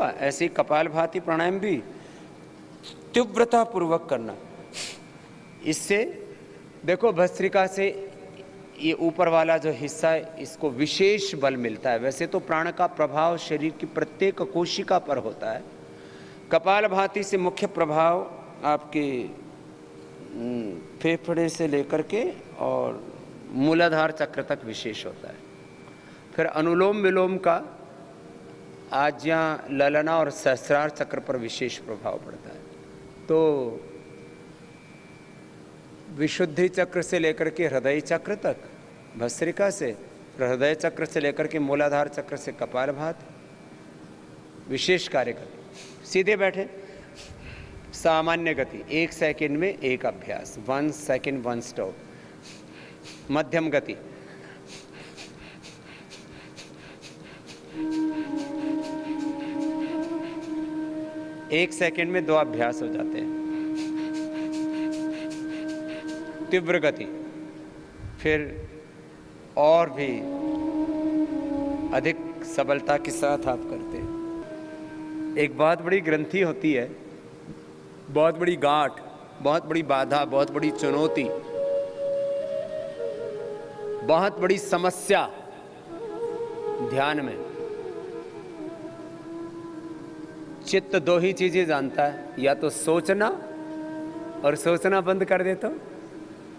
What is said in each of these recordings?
हुआ, ऐसे ही कपालभाति प्राणायाम भी तीव्रता पूर्वक करना। इससे देखो भस्त्रिका से ये ऊपर वाला जो हिस्सा है इसको विशेष बल मिलता है। वैसे तो प्राण का प्रभाव शरीर की प्रत्येक कोशिका पर होता है, कपालभाति से मुख्य प्रभाव आपके फेफड़े से लेकर के और मूलाधार चक्र तक विशेष होता है। फिर अनुलोम विलोम का आज्ञा, ललना और सहस्रार चक्र पर विशेष प्रभाव पड़ता है। तो विशुद्धि चक्र से लेकर के हृदय चक्र तक भस्त्रिका से, हृदय चक्र से लेकर के मूलाधार चक्र से कपालभाति विशेष कार्य करती। सीधे बैठे, सामान्य गति 1 सेकंड में 1 अभ्यास, 1 सेकंड 1 स्टॉप। मध्यम गति, एक सेकंड में 2 अभ्यास हो जाते हैं। तीव्र गति, फिर और भी अधिक सबलता के साथ आप करते हैं। एक बहुत बड़ी ग्रंथि होती है, बहुत बड़ी गांठ, बहुत बड़ी बाधा, बहुत बड़ी चुनौती, बहुत बड़ी समस्या ध्यान में। चित्त 2 ही चीजें जानता है, या तो सोचना, और सोचना बंद कर दे तो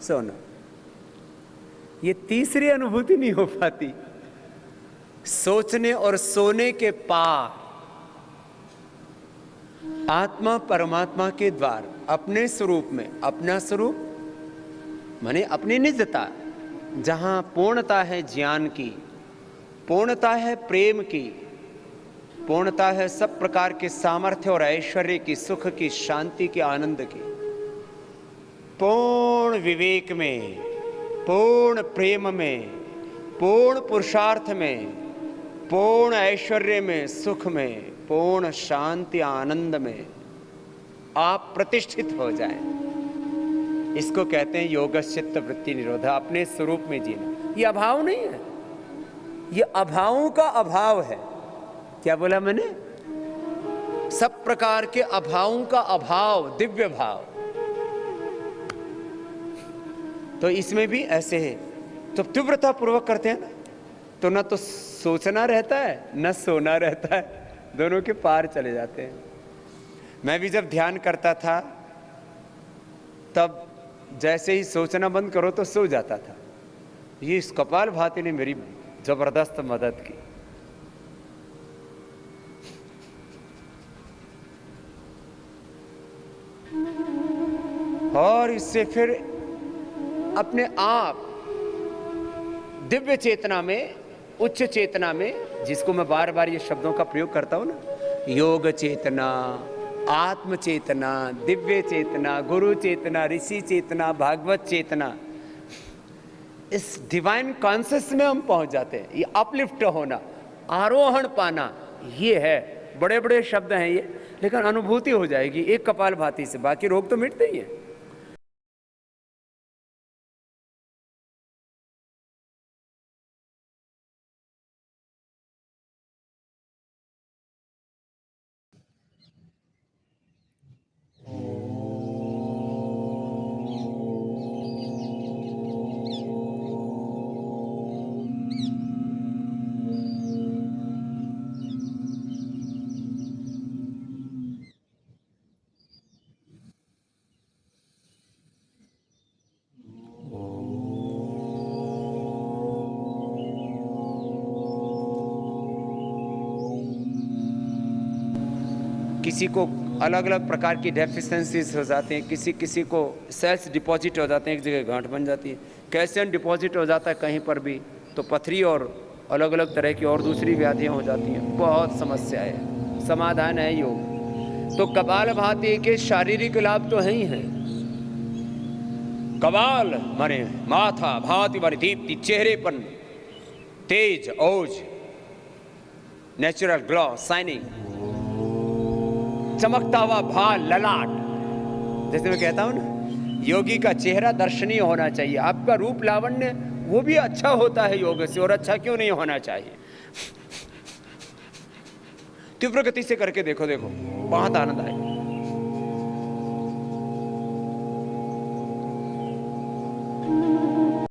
सोना। ये तीसरी अनुभूति नहीं हो पाती। सोचने और सोने के पार आत्मा परमात्मा के द्वार अपने स्वरूप में, अपना स्वरूप माने अपनी निजता, जहां पूर्णता है ज्ञान की, पूर्णता है प्रेम की, पूर्णता है सब प्रकार के सामर्थ्य और ऐश्वर्य की, सुख की, शांति की, आनंद की, पूर्ण विवेक में, पूर्ण प्रेम में, पूर्ण पुरुषार्थ में, पूर्ण ऐश्वर्य में, सुख में, पूर्ण शांति आनंद में आप प्रतिष्ठित हो जाएं। इसको कहते हैं योगश्चित्त वृत्ति निरोधा, अपने स्वरूप में जीना। ये अभाव नहीं है, ये अभावों का अभाव है। क्या बोला मैंने? सब प्रकार के अभावों का अभाव, दिव्य भाव। तो इसमें भी ऐसे है, तो तीव्रता पूर्वक करते हैं ना, तो ना तो सोचना रहता है न सोना रहता है, दोनों के पार चले जाते हैं। मैं भी जब ध्यान करता था तब जैसे ही सोचना बंद करो तो सो जाता था। ये इस कपालभाति ने मेरी जबरदस्त मदद की। और इससे फिर अपने आप दिव्य चेतना में, उच्च चेतना में, जिसको मैं बार बार ये शब्दों का प्रयोग करता हूं ना, योग चेतना, आत्म चेतना, दिव्य चेतना, गुरु चेतना, ऋषि चेतना, भागवत चेतना, इस डिवाइन कॉन्शियस में हम पहुंच जाते हैं। ये अपलिफ्ट होना, आरोहण पाना, ये है। बड़े बड़े शब्द हैं ये, लेकिन अनुभूति हो जाएगी एक कपालभाति से, बाकी रोग तो मिटते ही हैं। किसी को अलग अलग प्रकार की डेफिशिएंसीज हो जाते हैं, किसी को सेल्स डिपॉजिट हो जाते हैं, एक जगह गांठ बन जाती है, कैल्शियम डिपॉजिट हो जाता है कहीं पर भी, तो पथरी और अलग अलग तरह की और दूसरी व्याधियां हो जाती हैं। बहुत समस्याएं है, समाधान है योग। तो कपालभाति के शारीरिक लाभ तो हैं ही हैं। कपाल माने माथा, भांति वाली दीप्ति, चेहरे पर तेज, ओज, नेचुरल ग्लो, शाइनिंग, चमकता हुआ भाल, ललाट। जैसे मैं कहता हूं ना, योगी का चेहरा दर्शनीय होना चाहिए। आपका रूप लावण्य वो भी अच्छा होता है योग से, और अच्छा क्यों नहीं होना चाहिए। तीव्र गति से करके देखो, देखो बहुत आनंद आएगा।